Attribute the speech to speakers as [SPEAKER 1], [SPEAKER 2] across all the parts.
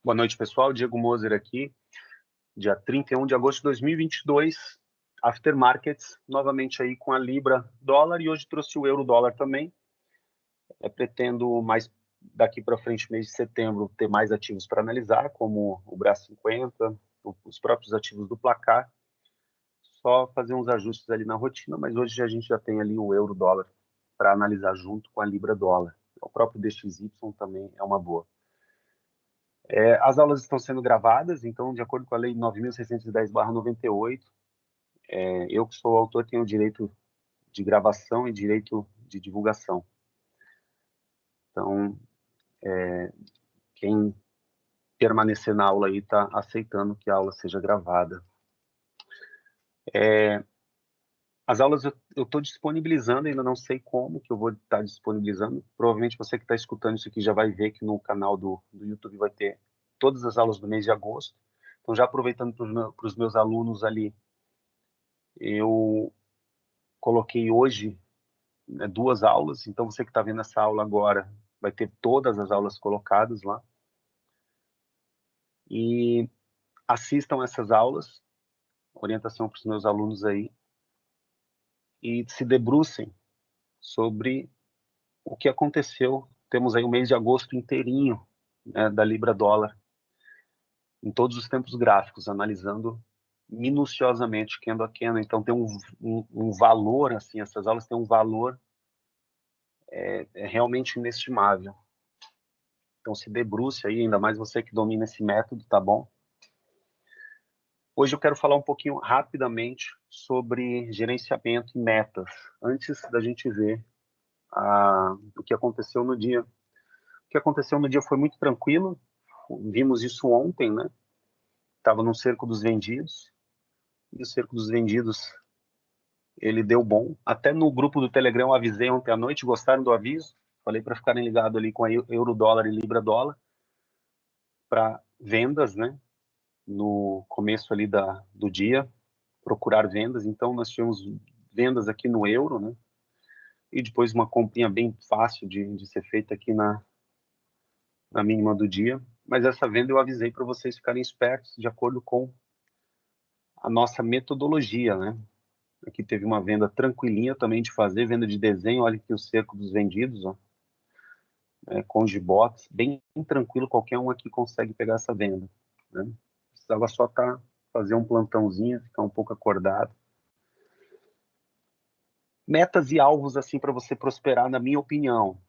[SPEAKER 1] Boa noite, pessoal. Diego Moser aqui, dia 31 de agosto de 2022, Aftermarkets, novamente aí com a Libra dólar, e hoje trouxe o euro dólar também. Pretendo mais daqui para frente, mês de setembro, ter mais ativos para analisar, como o BRA 50, os próprios ativos do placar, só fazer uns ajustes ali na rotina, mas hoje a gente já tem ali o euro dólar para analisar junto com a Libra dólar. O próprio DXY também é uma boa. As aulas estão sendo gravadas, então, de acordo com a Lei 9.610/98, eu que sou o autor tenho o direito de gravação e direito de divulgação. Então, quem permanecer na aula aí está aceitando que a aula seja gravada. As aulas eu estou disponibilizando, ainda não sei como que eu vou estar disponibilizando. Provavelmente você que está escutando isso aqui já vai ver que no canal do YouTube vai ter todas as aulas do mês de agosto. Então, já aproveitando para os meus alunos ali, eu coloquei hoje, né, 2 aulas, então você que está vendo essa aula agora vai ter todas as aulas colocadas lá. E assistam essas aulas, orientação para os meus alunos aí, e se debrucem sobre o que aconteceu. Temos aí o mês de agosto inteirinho, né, da Libra dólar, em todos os tempos gráficos, analisando minuciosamente, candle a candle. Então tem um valor, assim, essas aulas têm um valor realmente inestimável. Então se debruce aí, ainda mais você que domina esse método, tá bom? Hoje eu quero falar um pouquinho rapidamente sobre gerenciamento e metas, antes da gente ver o que aconteceu no dia. O que aconteceu no dia foi muito tranquilo, vimos isso ontem, né? Estava no cerco dos vendidos, e o cerco dos vendidos, ele deu bom. Até no grupo do Telegram eu avisei ontem à noite, gostaram do aviso? Falei para ficarem ligados ali com a euro dólar e libra dólar, para vendas, né? No começo ali do dia, procurar vendas. Então nós tivemos vendas aqui no euro, né? E depois uma comprinha bem fácil de ser feita aqui na mínima do dia. Mas essa venda eu avisei para vocês ficarem espertos, de acordo com a nossa metodologia, né? Aqui teve uma venda tranquilinha também de fazer, venda de desenho. Olha aqui o cerco dos vendidos, ó, com gibotes, bem tranquilo, qualquer um aqui consegue pegar essa venda, né? Precisava só fazer um plantãozinho, ficar um pouco acordado. Metas e alvos, assim, para você prosperar, na minha opinião.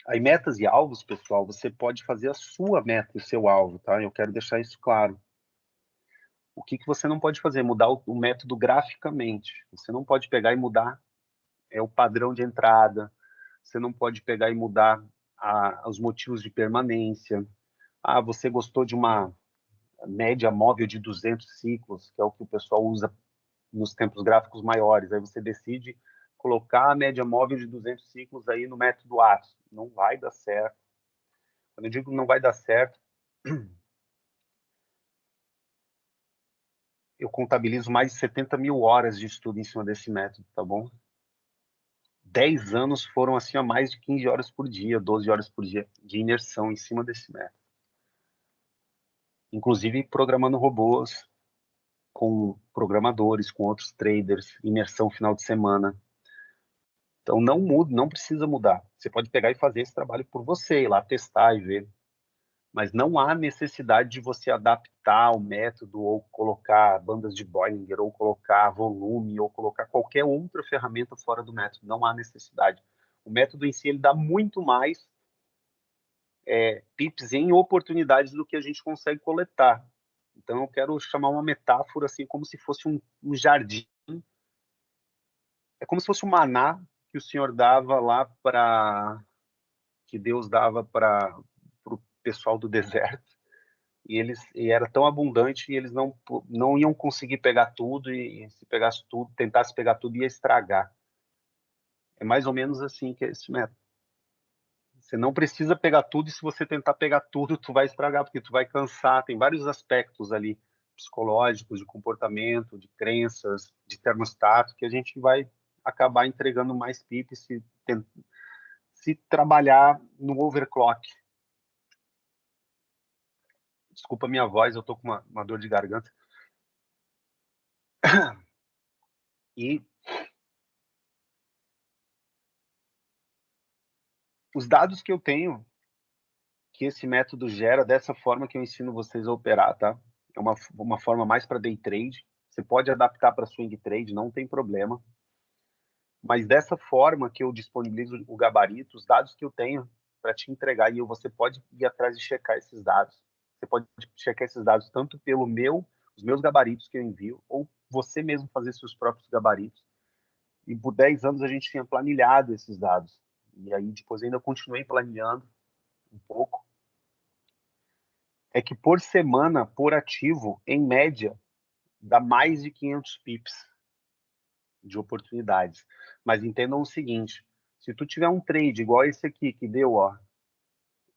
[SPEAKER 1] Aí, metas e alvos, pessoal, você pode fazer a sua meta e o seu alvo, tá? Eu quero deixar isso claro. O que você não pode fazer? Mudar o método graficamente. Você não pode pegar e mudar o padrão de entrada. Você não pode pegar e mudar os motivos de permanência. Você gostou de uma média móvel de 200 ciclos, que é o que o pessoal usa nos tempos gráficos maiores. Aí você decide colocar a média móvel de 200 ciclos aí no método ATS. Não vai dar certo. Quando eu digo não vai dar certo, eu contabilizo mais de 70 mil horas de estudo em cima desse método, tá bom? 10 anos foram assim a mais de 15 horas por dia, 12 horas por dia de imersão em cima desse método. Inclusive programando robôs, com programadores, com outros traders, imersão final de semana. Então não muda, não precisa mudar. Você pode pegar e fazer esse trabalho por você, ir lá testar e ver. Mas não há necessidade de você adaptar o método ou colocar bandas de Bollinger, ou colocar volume, ou colocar qualquer outra ferramenta fora do método. Não há necessidade. O método em si ele dá muito mais pips em oportunidades do que a gente consegue coletar. Então eu quero chamar uma metáfora assim, como se fosse um jardim. É como se fosse um maná que o Senhor dava lá que Deus dava para o pessoal do deserto. E era tão abundante, e eles não iam conseguir pegar tudo, e se pegasse tudo, tentasse pegar tudo, ia estragar. É mais ou menos assim que é esse método. Você não precisa pegar tudo, e se você tentar pegar tudo, tu vai estragar, porque tu vai cansar. Tem vários aspectos ali, psicológicos, de comportamento, de crenças, de termostato, que a gente vai acabar entregando mais pips se trabalhar no overclock. Desculpa a minha voz, eu tô com uma dor de garganta. E os dados que eu tenho, que esse método gera, dessa forma que eu ensino vocês a operar, tá? É uma forma mais para day trade. Você pode adaptar para swing trade, não tem problema. Mas dessa forma que eu disponibilizo o gabarito, os dados que eu tenho para te entregar, e você pode ir atrás e checar esses dados. Você pode checar esses dados tanto pelo os meus gabaritos que eu envio, ou você mesmo fazer seus próprios gabaritos. E por 10 anos a gente tinha planilhado esses dados. E aí depois ainda continuei planilhando um pouco. É que por semana, por ativo, em média, dá mais de 500 pips de oportunidades. Mas entendam o seguinte, se tu tiver um trade igual esse aqui, que deu, ó,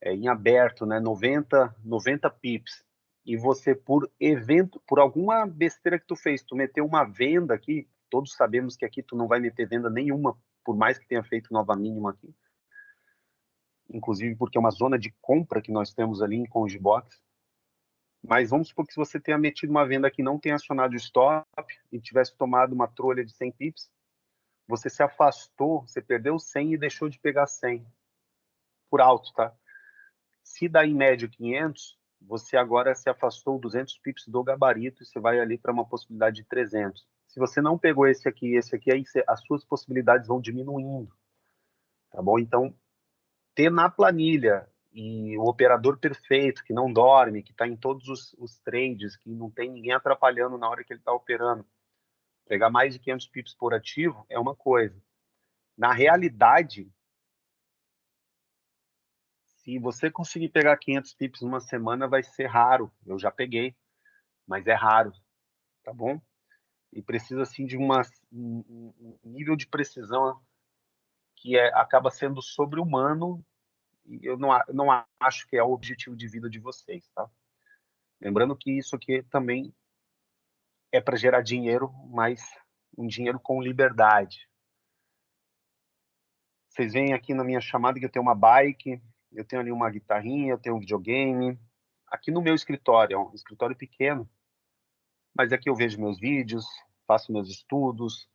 [SPEAKER 1] em aberto, né, 90 pips, e você, por evento, por alguma besteira que tu fez, tu meteu uma venda aqui, todos sabemos que aqui tu não vai meter venda nenhuma, por mais que tenha feito nova mínima aqui, inclusive porque é uma zona de compra que nós temos ali em Congibox. Mas vamos supor que se você tenha metido uma venda que não tenha acionado o stop e tivesse tomado uma trolha de 100 pips, você se afastou, você perdeu 100 e deixou de pegar 100 por alto, tá? Se dá em média 500, você agora se afastou 200 pips do gabarito e você vai ali para uma possibilidade de 300. Se você não pegou esse aqui, aí as suas possibilidades vão diminuindo, tá bom? Então, ter na planilha e o operador perfeito, que não dorme, que está em todos os trades, que não tem ninguém atrapalhando na hora que ele está operando, pegar mais de 500 pips por ativo é uma coisa. Na realidade, se você conseguir pegar 500 pips numa semana, vai ser raro. Eu já peguei, mas é raro, tá bom? E precisa, assim, de um nível de precisão que acaba sendo sobre-humano, e eu não acho que é o objetivo de vida de vocês, tá? Lembrando que isso aqui também é para gerar dinheiro, mas um dinheiro com liberdade. Vocês veem aqui na minha chamada que eu tenho uma bike, eu tenho ali uma guitarrinha, eu tenho um videogame. Aqui no meu escritório, é um escritório pequeno, mas aqui eu vejo meus vídeos, faço meus estudos.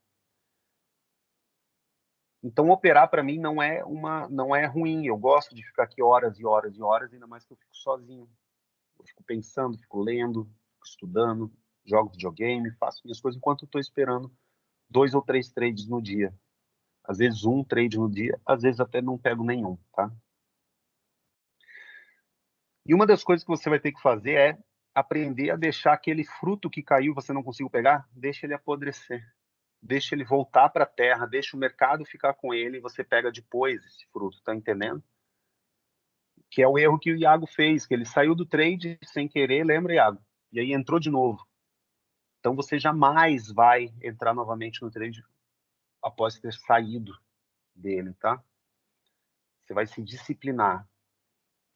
[SPEAKER 1] Então operar para mim não é ruim. Eu gosto de ficar aqui horas e horas e horas, ainda mais que eu fico sozinho. Eu fico pensando, fico lendo, fico estudando, jogo videogame, faço minhas coisas enquanto eu estou esperando 2 ou 3 trades no dia. Às vezes um trade no dia, às vezes até não pego nenhum, tá? E uma das coisas que você vai ter que fazer é aprender a deixar aquele fruto que caiu, você não conseguiu pegar, deixa ele apodrecer. Deixa ele voltar para a terra, deixa o mercado ficar com ele e você pega depois esse fruto, tá entendendo? Que é o erro que o Iago fez, que ele saiu do trade sem querer, lembra, Iago? E aí entrou de novo. Então você jamais vai entrar novamente no trade após ter saído dele, tá? Você vai se disciplinar.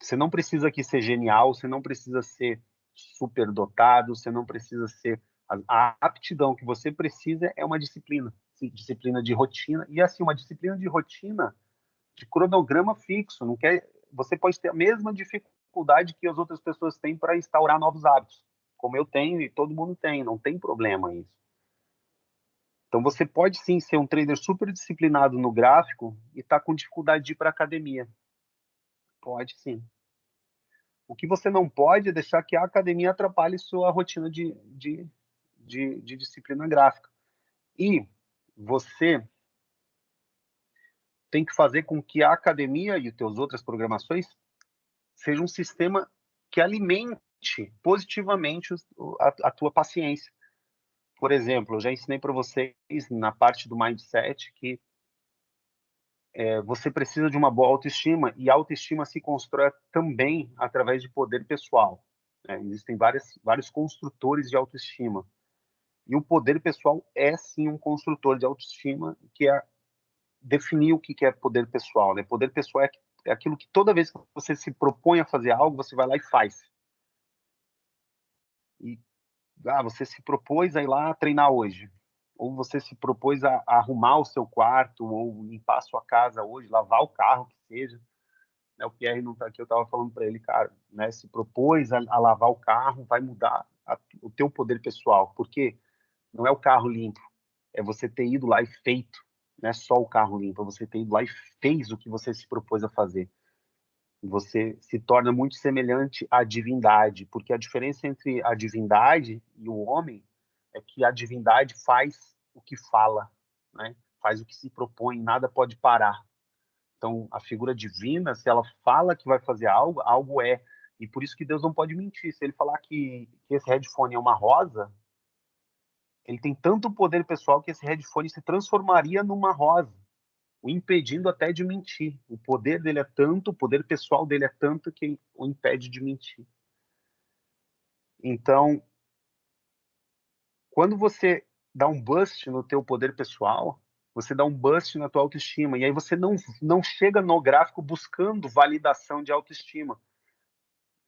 [SPEAKER 1] Você não precisa aqui ser genial, você não precisa ser superdotado, você não precisa ser... A aptidão que você precisa é uma disciplina. Disciplina de rotina. E assim, uma disciplina de rotina de cronograma fixo. Não quer... Você pode ter a mesma dificuldade que as outras pessoas têm para instaurar novos hábitos. Como eu tenho e todo mundo tem. Não tem problema isso. Então você pode sim ser um trader super disciplinado no gráfico e estar com dificuldade de ir para a academia. Pode sim. O que você não pode é deixar que a academia atrapalhe sua rotina de disciplina gráfica. E você tem que fazer com que a academia e as suas outras programações seja um sistema que alimente positivamente a tua paciência. Por exemplo, eu já ensinei para vocês na parte do mindset que você precisa de uma boa autoestima, e a autoestima se constrói também através de poder pessoal. Existem vários construtores de autoestima. E o poder pessoal é, sim, um construtor de autoestima, que é definir o que é poder pessoal. Né? Poder pessoal é aquilo que toda vez que você se propõe a fazer algo, você vai lá e faz. E você se propôs a ir lá treinar hoje. Ou você se propôs a arrumar o seu quarto, ou limpar a sua casa hoje, lavar o carro, que seja. né, o Pierre não está aqui, eu estava falando para ele, cara, né, se propôs a lavar o carro, vai mudar o teu poder pessoal, porque não é o carro limpo, é você ter ido lá e feito, não é só o carro limpo, é você ter ido lá e fez o que você se propôs a fazer. Você se torna muito semelhante à divindade, porque a diferença entre a divindade e o homem é que a divindade faz o que fala, né? Faz o que se propõe, nada pode parar. Então, a figura divina, se ela fala que vai fazer algo, algo é. E por isso que Deus não pode mentir. Se ele falar que esse headphone é uma rosa, ele tem tanto poder pessoal que esse headphone se transformaria numa rosa, o impedindo até de mentir. O poder dele é tanto, o poder pessoal dele é tanto que o impede de mentir. Então, quando você dá um bust no teu poder pessoal, você dá um bust na tua autoestima, e aí você não chega no gráfico buscando validação de autoestima.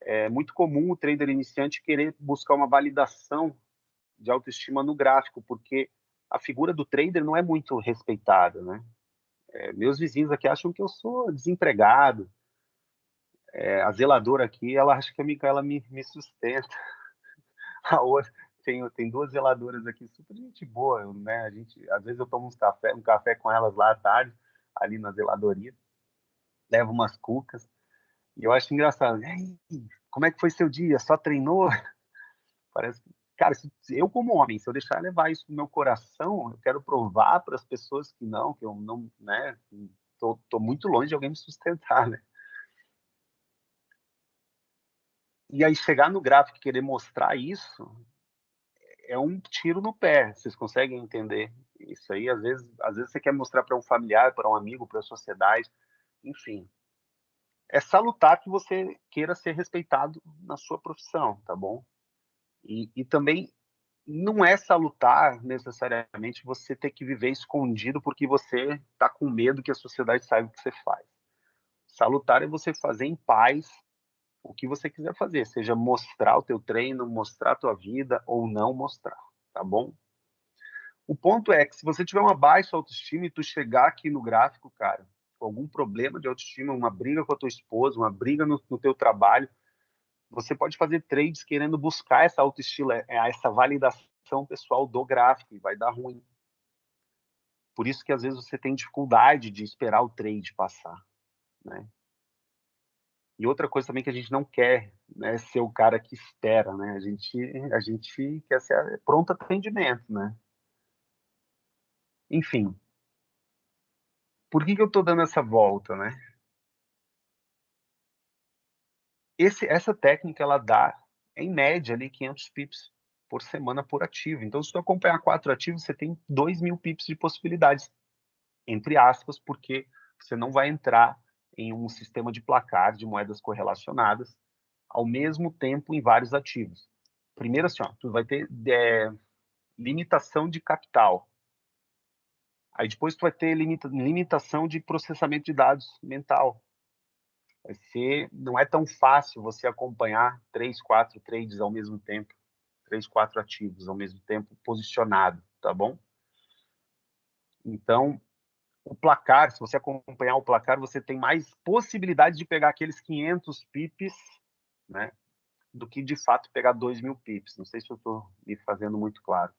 [SPEAKER 1] É muito comum o trader iniciante querer buscar uma validação de autoestima no gráfico, porque a figura do trader não é muito respeitada, né? Meus vizinhos aqui acham que eu sou desempregado. A zeladora aqui, ela acha que ela me sustenta. A outra, tem duas zeladoras aqui, super gente boa, né? Às vezes eu tomo um café com elas lá à tarde, ali na zeladoria, levo umas cucas, e eu acho engraçado. E aí, como é que foi seu dia? Só treinou? Parece, cara, eu como homem, se eu deixar levar isso no meu coração, eu quero provar para as pessoas que eu não, né? Tô muito longe de alguém me sustentar, né? E aí chegar no gráfico e querer mostrar isso é um tiro no pé. Vocês conseguem entender isso aí? Às vezes você quer mostrar para um familiar, para um amigo, para a sociedade, enfim. É salutar que você queira ser respeitado na sua profissão, tá bom? E também não é salutar necessariamente você ter que viver escondido porque você está com medo que a sociedade saiba o que você faz. Salutar é você fazer em paz o que você quiser fazer, seja mostrar o teu treino, mostrar a tua vida ou não mostrar, tá bom? O ponto é que se você tiver uma baixa autoestima e tu chegar aqui no gráfico, cara, com algum problema de autoestima, uma briga com a tua esposa, uma briga no teu trabalho, você pode fazer trades querendo buscar essa autoestima, essa validação pessoal do gráfico e vai dar ruim. Por isso que às vezes você tem dificuldade de esperar o trade passar, né? E outra coisa também que a gente não quer, né, ser o cara que espera, né? A gente quer ser pronto atendimento, né? Enfim, por que eu estou dando essa volta, né? Essa técnica ela dá, em média, ali 500 pips por semana por ativo. Então, se tu acompanhar 4 ativos, você tem 2.000 pips de possibilidades, entre aspas, porque você não vai entrar em um sistema de placar de moedas correlacionadas ao mesmo tempo em vários ativos. Primeiro, assim, ó, tu vai ter limitação de capital. Aí depois tu vai ter limitação de processamento de dados mental. Não é tão fácil você acompanhar 3, 4 trades ao mesmo tempo, 3, 4 ativos ao mesmo tempo posicionado, tá bom? Então, o placar, se você acompanhar o placar, você tem mais possibilidade de pegar aqueles 500 pips, né, do que de fato pegar 2.000 pips. Não sei se eu estou me fazendo muito claro.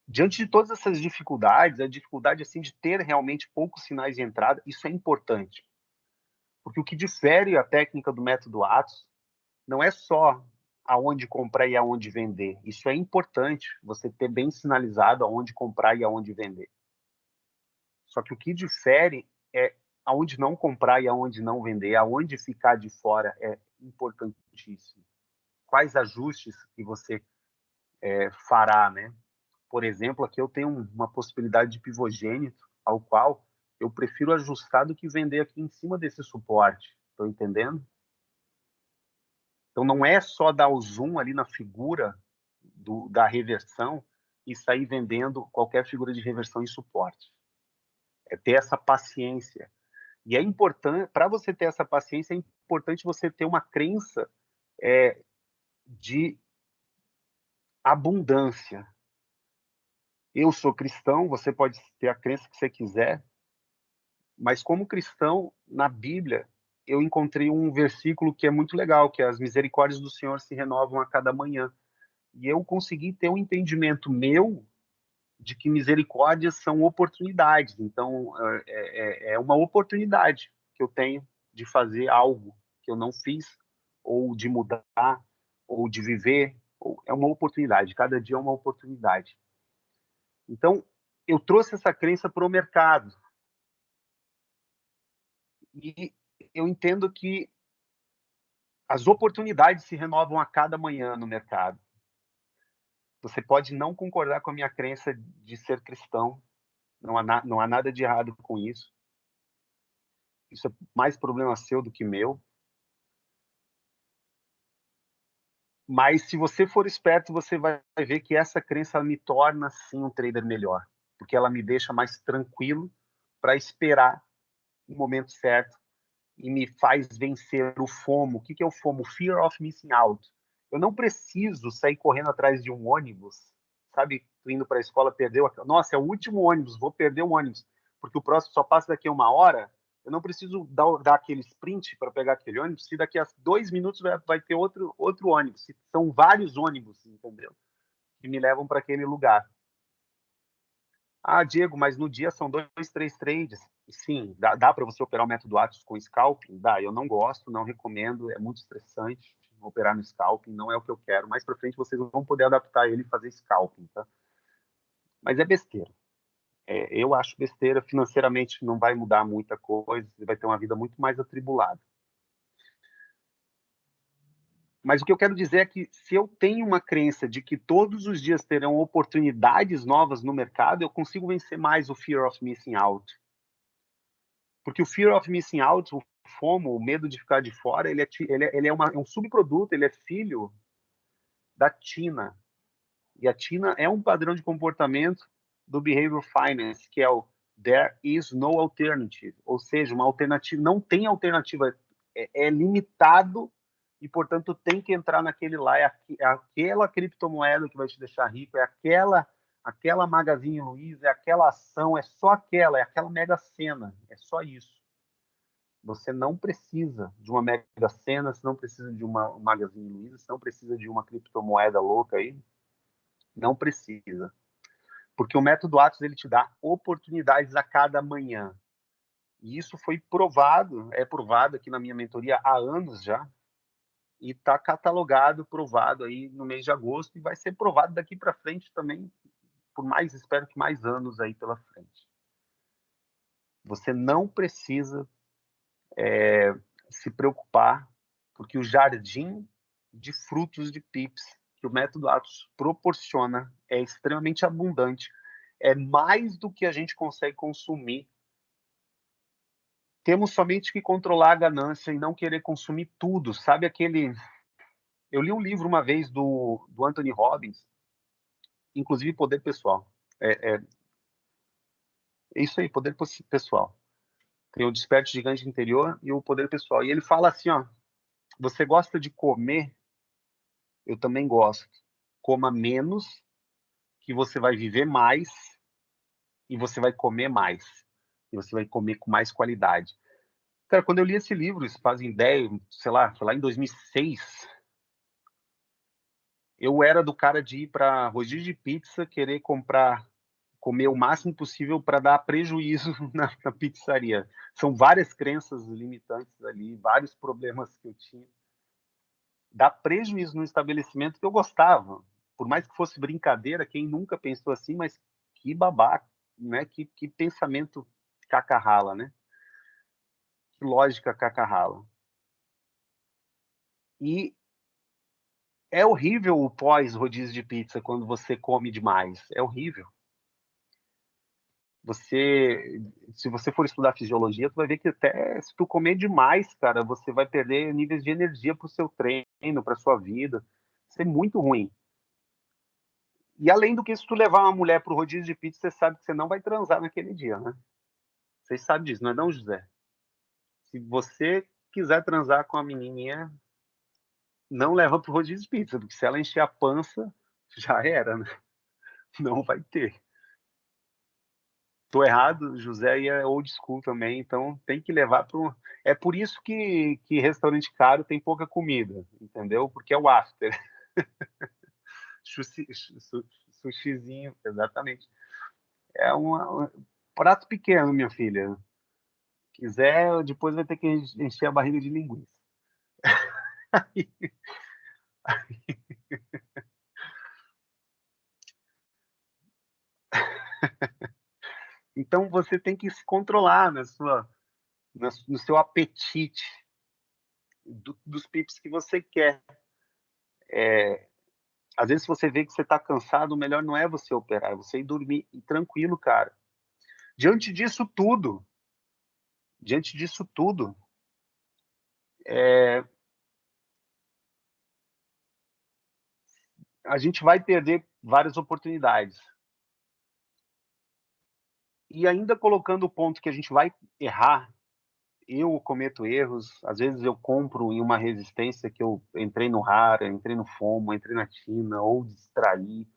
[SPEAKER 1] Diante de todas essas dificuldades, a dificuldade assim de ter realmente poucos sinais de entrada, isso é importante. Porque o que difere a técnica do método Atos não é só aonde comprar e aonde vender. Isso é importante, você ter bem sinalizado aonde comprar e aonde vender. Só que o que difere é aonde não comprar e aonde não vender, aonde ficar de fora é importantíssimo. Quais ajustes que você fará, né? Por exemplo, aqui eu tenho uma possibilidade de pivogênito, ao qual eu prefiro ajustar do que vender aqui em cima desse suporte. Estão entendendo? Então, não é só dar o zoom ali na figura da reversão e sair vendendo qualquer figura de reversão em suporte. É ter essa paciência. E é importante, para você ter essa paciência, é importante você ter uma crença de abundância. Eu sou cristão, você pode ter a crença que você quiser, Mas como cristão, na Bíblia, eu encontrei um versículo que é muito legal, que é as misericórdias do Senhor se renovam a cada manhã. E eu consegui ter um entendimento meu de que misericórdias são oportunidades. Então, é uma oportunidade que eu tenho de fazer algo que eu não fiz, ou de mudar, ou de viver. É uma oportunidade. Cada dia é uma oportunidade. Então, eu trouxe essa crença para o mercado. E eu entendo que as oportunidades se renovam a cada manhã no mercado. Você pode não concordar com a minha crença de ser cristão, não há nada de errado com isso. Isso é mais problema seu do que meu. Mas se você for esperto, você vai ver que essa crença me torna sim um trader melhor, porque ela me deixa mais tranquilo para esperar o momento certo e me faz vencer o FOMO. O que é o FOMO? Fear of Missing Out. Eu não preciso sair correndo atrás de um ônibus, sabe? Indo para a escola, perdeu. Nossa, é o último ônibus, vou perder o ônibus, porque o próximo só passa daqui a 1 hora. Eu não preciso dar aquele sprint para pegar aquele ônibus, se daqui a 2 minutos vai ter outro ônibus. Se são vários ônibus, entendeu? Que me levam para aquele lugar. Ah, Diego, mas no dia são 2, 3 trades. Sim, dá para você operar o método Atos com scalping? Dá, eu não gosto, não recomendo, é muito estressante operar no scalping, não é o que eu quero. Mais para frente vocês vão poder adaptar ele e fazer scalping, tá? Mas é besteira. Eu acho besteira, financeiramente não vai mudar muita coisa, você vai ter uma vida muito mais atribulada. Mas o que eu quero dizer é que se eu tenho uma crença de que todos os dias terão oportunidades novas no mercado, eu consigo vencer mais o fear of missing out. Porque o fear of missing out, o FOMO, o medo de ficar de fora, ele é um subproduto, ele é filho da TINA. E a TINA é um padrão de comportamento do Behavioral Finance, que é o There is no alternative. Ou seja, uma alternativa, não tem alternativa, é limitado e, portanto, tem que entrar naquele lá. É aquela criptomoeda que vai te deixar rico, é aquela Magazine Luiza, é aquela ação, é só aquela, é aquela Mega Sena, é só isso. Você não precisa de uma Mega Sena, você não precisa de uma Magazine Luiza, você não precisa de uma criptomoeda louca aí. Não precisa. Porque o método Atos ele te dá oportunidades a cada manhã. E isso foi provado, é provado aqui na minha mentoria há anos já, e está catalogado, provado aí no mês de agosto, e vai ser provado daqui para frente também, por mais, espero que mais anos aí pela frente. Você não precisa se preocupar, porque o jardim de frutos de pips que o método Atos proporciona é extremamente abundante. É mais do que a gente consegue consumir. Temos somente que controlar a ganância e não querer consumir tudo. Sabe aquele... Eu li um livro uma vez do Anthony Robbins, inclusive Poder Pessoal. É isso aí, Poder Pessoal. Tem o Desperte Gigante Interior e o Poder Pessoal. E ele fala assim, ó, você gosta de comer? Eu também gosto. Coma menos, que você vai viver mais e você vai comer mais. E você vai comer com mais qualidade. Cara, quando eu li esse livro, isso fazem 10, sei lá, foi lá em 2006, eu era do cara de ir para rodízio de pizza, querer comer o máximo possível para dar prejuízo na pizzaria. São várias crenças limitantes ali, vários problemas que eu tinha. Dar prejuízo no estabelecimento que eu gostava. Por mais que fosse brincadeira, quem nunca pensou assim, mas que babaca, né? Que pensamento cacarrala, né? Que lógica cacarrala. E é horrível o pós-rodízio de pizza quando você come demais. É horrível. Se você for estudar fisiologia, tu vai ver que até se tu comer demais, cara, você vai perder níveis de energia para o seu treino, para sua vida. Isso é muito ruim. E além do que, se tu levar uma mulher pro rodízio de pizza, você sabe que você não vai transar naquele dia, né? Vocês sabem disso, não é não, José? Se você quiser transar com a menininha, não leva pro rodízio de pizza, porque se ela encher a pança, já era, né? Não vai ter. Tô errado, José, e é old school também, então tem que levar para um... É por isso que restaurante caro tem pouca comida, entendeu? Porque é o after. Sushi, sushizinho, exatamente. É um prato pequeno, minha filha. Quiser, depois vai ter que encher a barriga de linguiça. Então você tem que se controlar no seu apetite dos pips que você quer. Às vezes, se você vê que você está cansado, o melhor não é você operar, é você ir dormir e tranquilo, cara. Diante disso tudo, diante disso tudo, é, a gente vai perder várias oportunidades. E ainda colocando o ponto que a gente vai errar, eu cometo erros, às vezes eu compro em uma resistência que eu entrei no Rara, entrei no FOMO, entrei na Tina, ou distraí.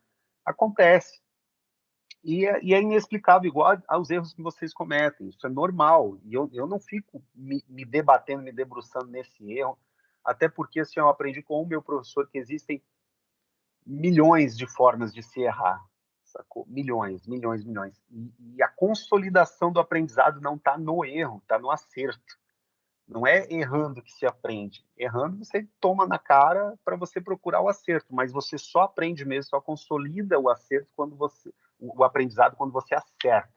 [SPEAKER 1] Acontece. E é inexplicável, igual aos erros que vocês cometem. Isso é normal. E eu não fico me debatendo, me debruçando nesse erro, até porque assim, eu aprendi com o meu professor que existem milhões de formas de se errar. Sacou? Milhões, milhões, milhões. E a consolidação do aprendizado não está no erro, está no acerto. Não é errando que se aprende. Errando você toma na cara para você procurar o acerto, mas você só aprende mesmo, só consolida o acerto quando você o aprendizado quando você acerta.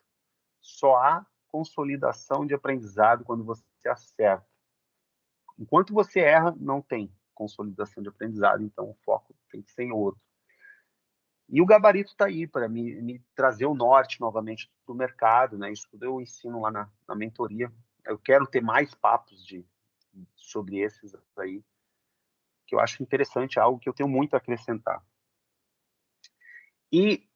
[SPEAKER 1] Só há consolidação de aprendizado quando você acerta. Enquanto você erra, não tem consolidação de aprendizado, então o foco tem que ser em outro. E o gabarito está aí para me trazer o norte novamente do mercado, né? Isso tudo eu ensino lá na mentoria. Eu quero ter mais papos sobre esses aí, que eu acho interessante, algo que eu tenho muito a acrescentar. E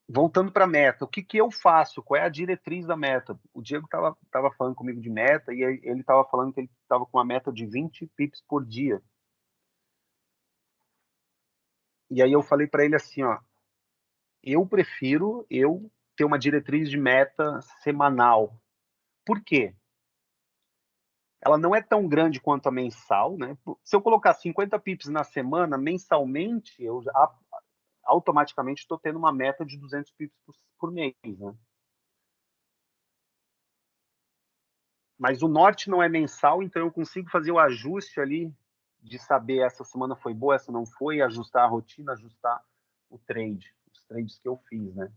[SPEAKER 1] voltando para a meta, o que eu faço? Qual é a diretriz da meta? O Diego estava falando comigo de meta e ele estava falando que ele estava com uma meta de 20 pips por dia. E aí eu falei para ele assim, ó, eu prefiro eu ter uma diretriz de meta semanal. Por quê? Ela não é tão grande quanto a mensal, né? Se eu colocar 50 pips na semana, mensalmente, eu automaticamente estou tendo uma meta de 200 pips por mês, né? Mas o norte não é mensal, então eu consigo fazer o ajuste ali de saber essa semana foi boa, essa não foi, ajustar a rotina, ajustar o trade, os trades que eu fiz, né?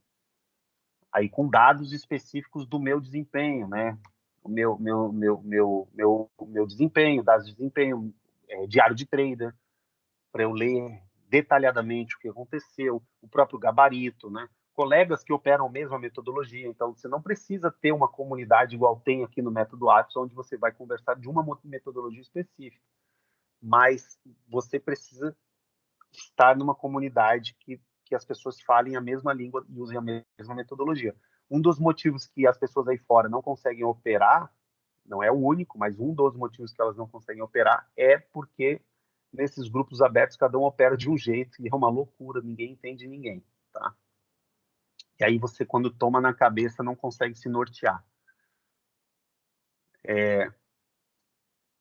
[SPEAKER 1] Aí com dados específicos do meu desempenho, né? O meu desempenho, dados de desempenho, diário de trader, para eu ler detalhadamente o que aconteceu, o próprio gabarito, né? Colegas que operam a mesma metodologia, então você não precisa ter uma comunidade igual tem aqui no Método Atos, onde você vai conversar de uma metodologia específica, mas você precisa estar numa comunidade que as pessoas falem a mesma língua e usem a mesma metodologia. Um dos motivos que as pessoas aí fora não conseguem operar, não é o único, mas um dos motivos que elas não conseguem operar é porque nesses grupos abertos cada um opera de um jeito e é uma loucura, ninguém entende ninguém, tá? E aí você, quando toma na cabeça, não consegue se nortear.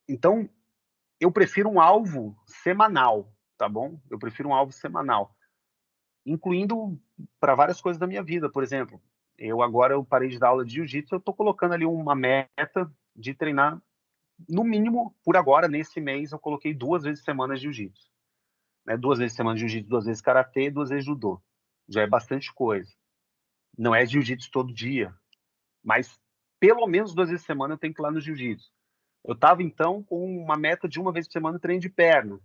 [SPEAKER 1] Então, eu prefiro um alvo semanal, tá bom? Eu prefiro um alvo semanal, incluindo para várias coisas da minha vida. Por exemplo, eu parei de dar aula de jiu-jitsu, eu estou colocando ali uma meta de treinar, no mínimo, por agora, nesse mês, eu coloquei 2 vezes semana de jiu-jitsu. Né? 2 vezes semana de jiu-jitsu, 2 vezes karatê, 2 vezes judô. Já é bastante coisa. Não é jiu-jitsu todo dia, mas pelo menos 2 vezes semana eu tenho que ir lá no jiu-jitsu. Eu estava, então, com uma meta de 1 vez por semana treino de perna,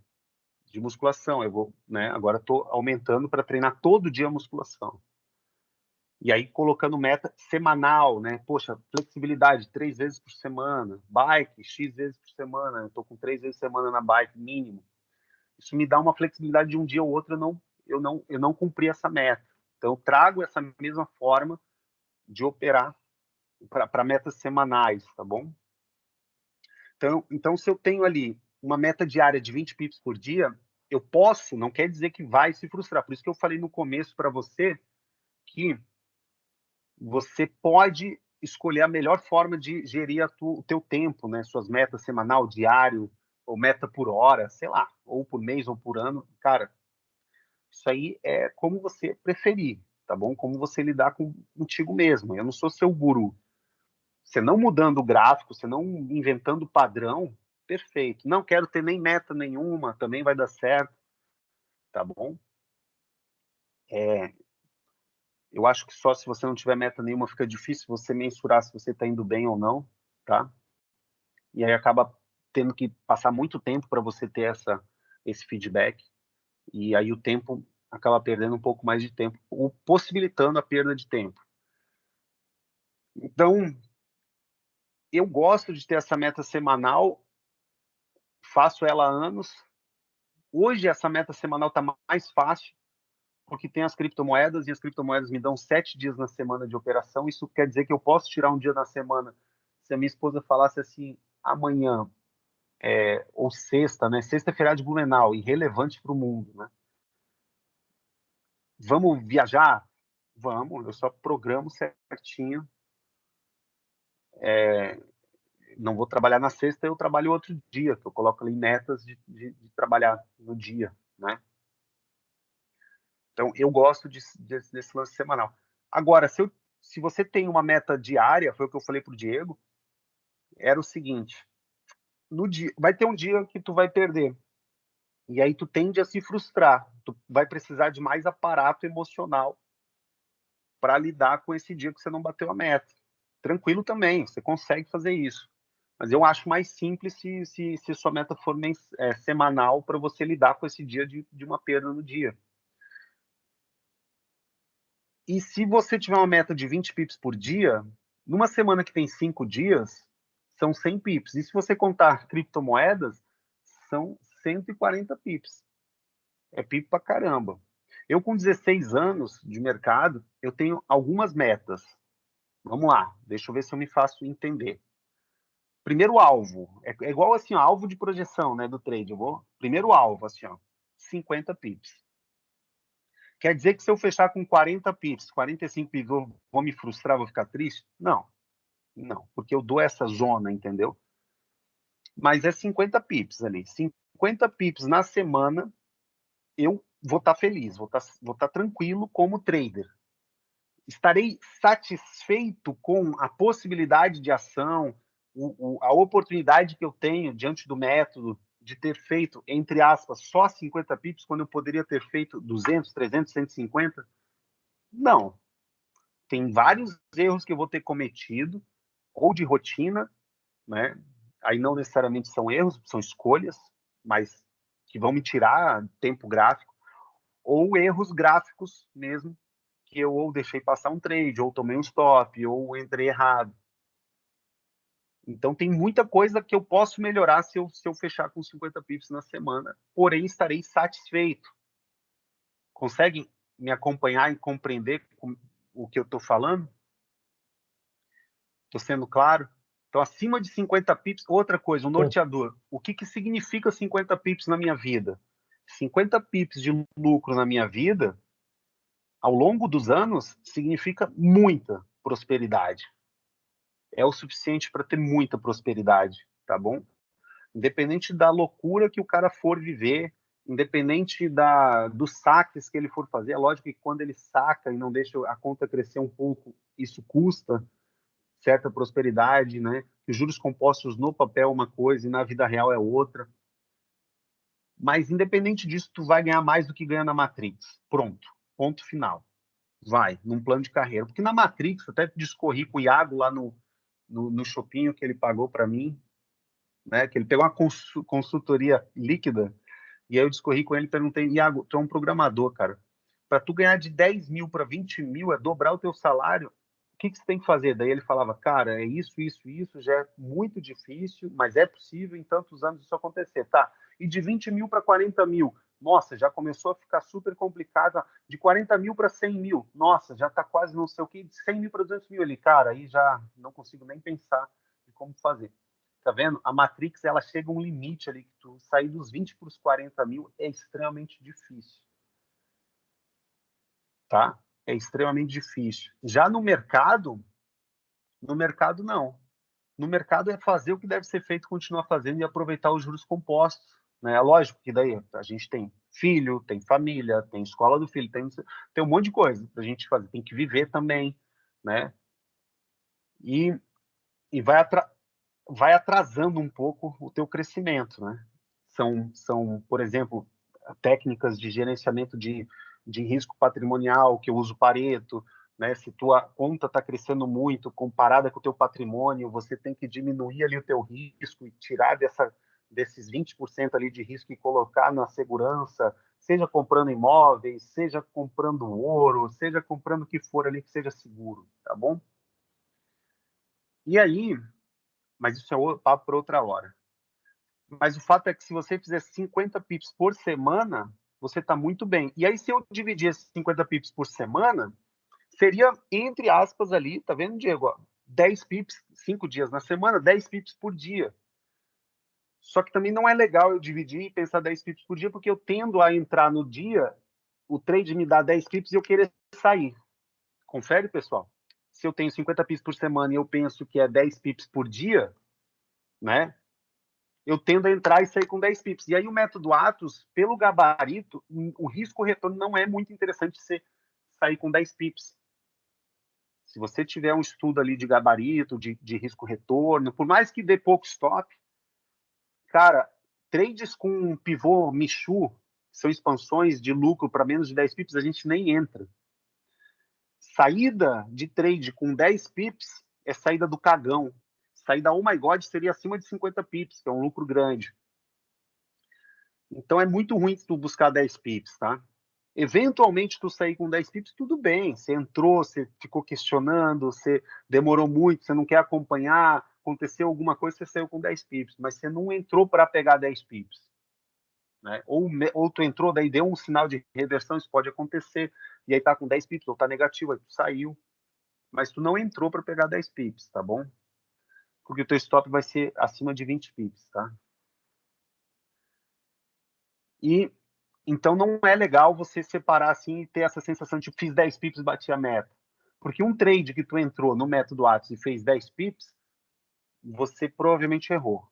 [SPEAKER 1] de musculação. Eu vou, né? Agora estou aumentando para treinar todo dia a musculação. E aí colocando meta semanal, né? Poxa, flexibilidade 3 vezes por semana, bike X vezes por semana. Eu estou com 3 vezes por semana na bike mínimo. Isso me dá uma flexibilidade de um dia ou outro. Eu não cumpri essa meta. Então eu trago essa mesma forma de operar para metas semanais, tá bom? Então, se eu tenho ali uma meta diária de 20 pips por dia, eu posso, não quer dizer que vai se frustrar. Por isso que eu falei no começo para você que você pode escolher a melhor forma de gerir o teu tempo, né? Suas metas semanal, diário, ou meta por hora, sei lá, ou por mês ou por ano. Cara, isso aí é como você preferir, tá bom? Como você lidar contigo mesmo. Eu não sou seu guru. Você não mudando o gráfico, você não inventando padrão, perfeito. Não quero ter nem meta nenhuma, também vai dar certo, tá bom? Eu acho que só se você não tiver meta nenhuma fica difícil você mensurar se você está indo bem ou não, tá? E aí acaba tendo que passar muito tempo para você ter esse feedback, e aí o tempo acaba perdendo um pouco mais de tempo, possibilitando a perda de tempo. Então, eu gosto de ter essa meta semanal, faço ela há anos. Hoje, essa meta semanal está mais fácil, porque tem as criptomoedas, e as criptomoedas me dão 7 dias na semana de operação. Isso quer dizer que eu posso tirar um dia na semana. Se a minha esposa falasse assim, amanhã, ou sexta, né? Sexta é feriado de Blumenau, irrelevante para o mundo, né? Vamos viajar? Vamos, eu só programo certinho. Não vou trabalhar na sexta, eu trabalho outro dia, que eu coloco ali metas de trabalhar no dia, né? Então, eu gosto desse lance semanal. Agora, se você tem uma meta diária, foi o que eu falei para o Diego, era o seguinte, no dia, vai ter um dia que tu vai perder, e aí tu tende a se frustrar, tu vai precisar de mais aparato emocional para lidar com esse dia que você não bateu a meta. Tranquilo também, você consegue fazer isso. Mas eu acho mais simples se sua meta for semanal para você lidar com esse dia de uma perda no dia. E se você tiver uma meta de 20 pips por dia, numa semana que tem 5 dias, são 100 pips. E se você contar criptomoedas, são 140 pips. É pip pra caramba. Eu, com 16 anos de mercado, eu tenho algumas metas. Vamos lá, deixa eu ver se eu me faço entender. Primeiro alvo, é igual assim, ó, alvo de projeção, né, do trade. Primeiro alvo, assim, ó, 50 pips. Quer dizer que se eu fechar com 40 pips, 45 pips, vou me frustrar, vou ficar triste? Não, não, porque eu dou essa zona, entendeu? Mas é 50 pips ali. 50 pips na semana, eu vou estar feliz, vou tá tranquilo como trader. Estarei satisfeito com a possibilidade de ação, a oportunidade que eu tenho diante do método de ter feito, entre aspas, só 50 pips, quando eu poderia ter feito 200, 300, 150? Não. Tem vários erros que eu vou ter cometido, ou de rotina, né? Aí não necessariamente são erros, são escolhas, mas que vão me tirar tempo gráfico, ou erros gráficos mesmo, que eu ou deixei passar um trade, ou tomei um stop, ou entrei errado. Então tem muita coisa que eu posso melhorar se eu fechar com 50 pips na semana, porém estarei satisfeito. Conseguem me acompanhar e compreender o que eu estou falando? Estou sendo claro? Então, acima de 50 pips, outra coisa, um norteador. O que significa 50 pips na minha vida? 50 pips de lucro na minha vida, ao longo dos anos, significa muita prosperidade. É o suficiente para ter muita prosperidade, tá bom? Independente da loucura que o cara for viver, independente dos saques que ele for fazer, é lógico que quando ele saca e não deixa a conta crescer um pouco, isso custa certa prosperidade, né? Os juros compostos no papel é uma coisa e na vida real é outra. Mas independente disso, tu vai ganhar mais do que ganha na Matrix. Pronto, ponto final. Vai, num plano de carreira. Porque na Matrix, até discorri com o Iago lá no shopping que ele pagou para mim, né? Que ele pegou uma consultoria líquida, e aí eu discorri com ele e perguntei, Iago, tu é um programador, cara. Para tu ganhar de 10 mil para 20 mil, é dobrar o teu salário, o que você tem que fazer? Daí ele falava, cara, é isso, já é muito difícil, mas é possível em tantos anos isso acontecer, tá? E de 20 mil para 40 mil, nossa, já começou a ficar super complicado. De 40 mil para 100 mil, nossa, já tá quase não sei o que, de 100 mil para 200 mil ali, cara, aí já não consigo nem pensar de como fazer. Tá vendo? A Matrix, ela chega a um limite ali, que tu sair dos 20 para os 40 mil é extremamente difícil. Tá? é extremamente difícil. Já no mercado não. No mercado é fazer o que deve ser feito, continuar fazendo e aproveitar os juros compostos, né? É lógico que daí a gente tem filho, tem família, tem escola do filho, tem um monte de coisa para a gente fazer, tem que viver também, né? E, e vai atrasando um pouco o teu crescimento, né? São, por exemplo, técnicas de gerenciamento de risco patrimonial, que eu uso Pareto, né? Se tua conta está crescendo muito comparada com o teu patrimônio, você tem que diminuir ali o teu risco e tirar desses 20% ali de risco e colocar na segurança, seja comprando imóveis, seja comprando ouro, seja comprando o que for ali que seja seguro, tá bom? E aí, mas isso é papo para outra hora. Mas o fato é que se você fizer 50 pips por semana, você está muito bem. E aí, se eu dividir esses 50 pips por semana, seria, entre aspas, ali, tá vendo, Diego? 10 pips, 5 dias na semana, 10 pips por dia. Só que também não é legal eu dividir e pensar 10 pips por dia, porque eu tendo a entrar no dia, o trade me dá 10 pips e eu querer sair. Confere, pessoal? Se eu tenho 50 pips por semana e eu penso que é 10 pips por dia, né? Eu tendo a entrar e sair com 10 pips. E aí o método Atos, pelo gabarito, o risco-retorno não é muito interessante você sair com 10 pips. Se você tiver um estudo ali de gabarito, de risco-retorno, por mais que dê pouco stop, cara, trades com pivô Michu, são expansões de lucro para menos de 10 pips, a gente nem entra. Saída de trade com 10 pips é saída do cagão. Saída oh my god seria acima de 50 pips, que é um lucro grande. Então é muito ruim tu buscar 10 pips, tá? Eventualmente tu sair com 10 pips, tudo bem. Você entrou, você ficou questionando, você demorou muito, você não quer acompanhar, aconteceu alguma coisa, você saiu com 10 pips, mas você não entrou para pegar 10 pips. Né? Ou tu entrou, daí deu um sinal de reversão, isso pode acontecer, e aí tá com 10 pips, ou tá negativo, aí tu saiu, mas tu não entrou para pegar 10 pips, tá bom? Porque o teu stop vai ser acima de 20 pips, tá? E então não é legal você separar assim e ter essa sensação de fiz 10 pips e bati a meta. Porque um trade que tu entrou no método Atos e fez 10 pips, você provavelmente errou.